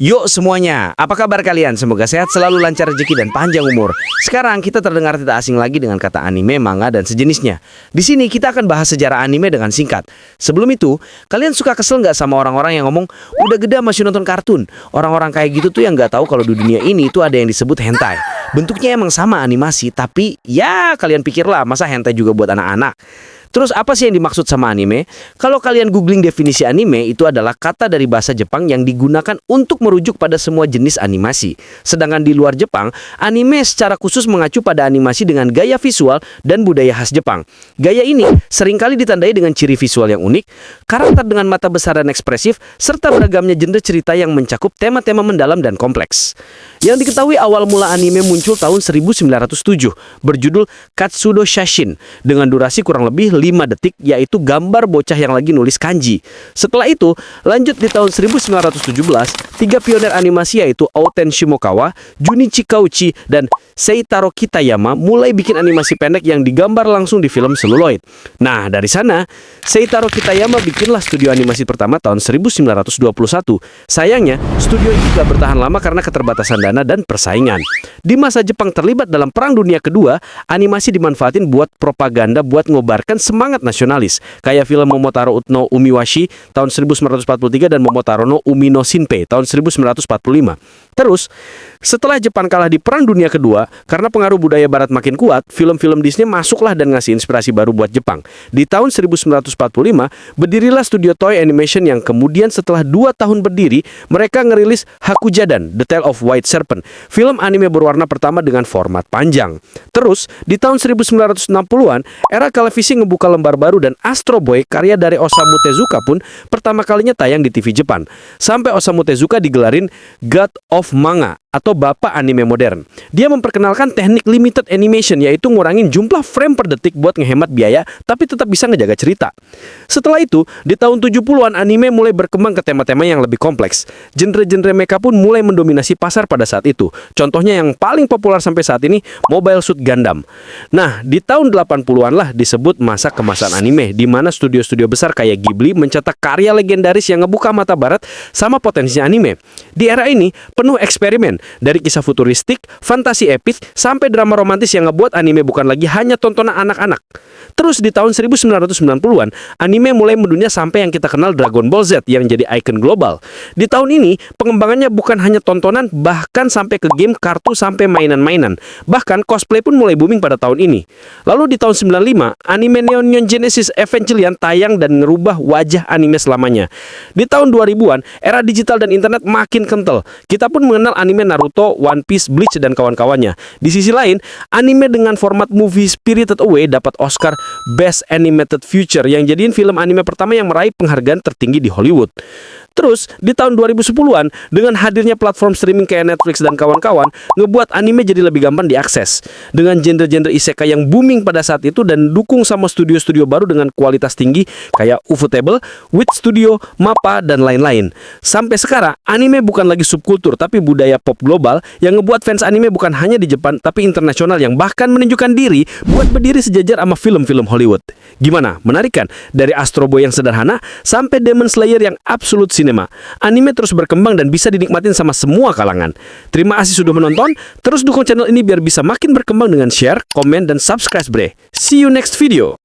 Yuk semuanya, apa kabar kalian? Semoga sehat selalu, lancar rezeki dan panjang umur. Sekarang kita terdengar tidak asing lagi dengan kata anime, manga, dan sejenisnya. Di sini kita akan bahas sejarah anime dengan singkat. Sebelum itu, kalian suka kesel nggak sama orang-orang yang ngomong, udah gede masih nonton kartun? Orang-orang kayak gitu tuh yang nggak tahu kalau di dunia ini itu ada yang disebut hentai. Bentuknya emang sama animasi, tapi ya kalian pikirlah, masa hentai juga buat anak-anak? Terus apa sih yang dimaksud sama anime? Kalau kalian googling definisi anime, itu adalah kata dari bahasa Jepang yang digunakan untuk merujuk pada semua jenis animasi. Sedangkan di luar Jepang, anime secara khusus mengacu pada animasi dengan gaya visual dan budaya khas Jepang. Gaya ini seringkali ditandai dengan ciri visual yang unik, karakter dengan mata besar dan ekspresif, serta beragamnya genre cerita yang mencakup tema-tema mendalam dan kompleks. Yang diketahui awal mula anime muncul tahun 1907, berjudul Katsudo Shashin, dengan durasi kurang lebih 5 detik, yaitu gambar bocah yang lagi nulis kanji. Setelah itu, lanjut di tahun 1917, 3 pioner animasi yaitu Outen Shimokawa, Junichi Kauchi, dan Seitaro Kitayama mulai bikin animasi pendek yang digambar langsung di film seluloid. Nah, dari sana, Seitaro Kitayama bikinlah studio animasi pertama tahun 1921. Sayangnya, studio ini gak bertahan lama karena keterbatasan dana dan persaingan. Di masa Jepang terlibat dalam Perang Dunia Kedua, animasi dimanfaatin buat propaganda buat ngobarkan semangat nasionalis, kayak film Momotaro no Umiwashi tahun 1943 dan Momotaro no Umi no Shinpei tahun 1945. Terus, setelah Jepang kalah di Perang Dunia Kedua, karena pengaruh budaya Barat makin kuat, film-film Disney masuklah dan ngasih inspirasi baru buat Jepang. Di tahun 1945, berdirilah studio Toei Animation yang kemudian setelah 2 tahun berdiri, mereka ngerilis Hakujadan, The Tale of White Serpent, film anime berwarna pertama dengan format panjang. Terus, di tahun 1960-an, era televisi ngebuka lembar baru dan Astro Boy, karya dari Osamu Tezuka pun pertama kalinya tayang di TV Jepang. Sampai Osamu Tezuka digelarin God of Manga atau Bapak Anime Modern. Dia memperkenalkan teknik limited animation, yaitu ngurangin jumlah frame per detik buat ngehemat biaya, tapi tetap bisa ngejaga cerita. Setelah itu, di tahun 70-an anime mulai berkembang ke tema-tema yang lebih kompleks. Genre-genre mecha pun mulai mendominasi pasar pada saat itu. Contohnya yang paling populer sampai saat ini, Mobile Suit Gundam. Nah, di tahun 80-an lah disebut masa kemasan anime, di mana studio-studio besar kayak Ghibli mencetak karya legendaris yang ngebuka mata barat sama potensinya anime. Di era ini, penuh eksperimen, dari kisah futuristik, fantasi epik, sampai drama romantis yang ngebuat anime bukan lagi hanya tontonan anak-anak. Terus di tahun 1990-an, anime mulai mendunia sampai yang kita kenal Dragon Ball Z yang jadi ikon global. Di tahun ini, pengembangannya bukan hanya tontonan, bahkan sampai ke game, kartu, sampai mainan-mainan. Bahkan cosplay pun mulai booming pada tahun ini. Lalu di tahun 95, anime Neon Genesis Evangelion tayang dan ngerubah wajah anime selamanya. Di tahun 2000-an, era digital dan internet makin kental. Kita pun mengenal anime Naruto, One Piece, Bleach, dan kawan-kawannya. Di sisi lain, anime dengan format movie Spirited Away dapat Oscar Best Animated Feature yang jadiin film anime pertama yang meraih penghargaan tertinggi di Hollywood. Terus, di tahun 2010-an, dengan hadirnya platform streaming kayak Netflix dan kawan-kawan, ngebuat anime jadi lebih gampang diakses. Dengan genre-genre isekai yang booming pada saat itu dan dukung sama studio-studio baru dengan kualitas tinggi kayak Ufotable, Wit Studio, MAPPA, dan lain-lain. Sampai sekarang, anime bukan lagi subkultur, tapi budaya pop global yang ngebuat fans anime bukan hanya di Jepang, tapi internasional yang bahkan menunjukkan diri buat berdiri sejajar sama film-film Hollywood. Gimana? Menarik kan? Dari Astro Boy yang sederhana, sampai Demon Slayer yang absolute cinema. Anime terus berkembang dan bisa dinikmatin sama semua kalangan. Terima kasih sudah menonton. Terus dukung channel ini biar bisa makin berkembang dengan share, komen, dan subscribe bre. See you next video.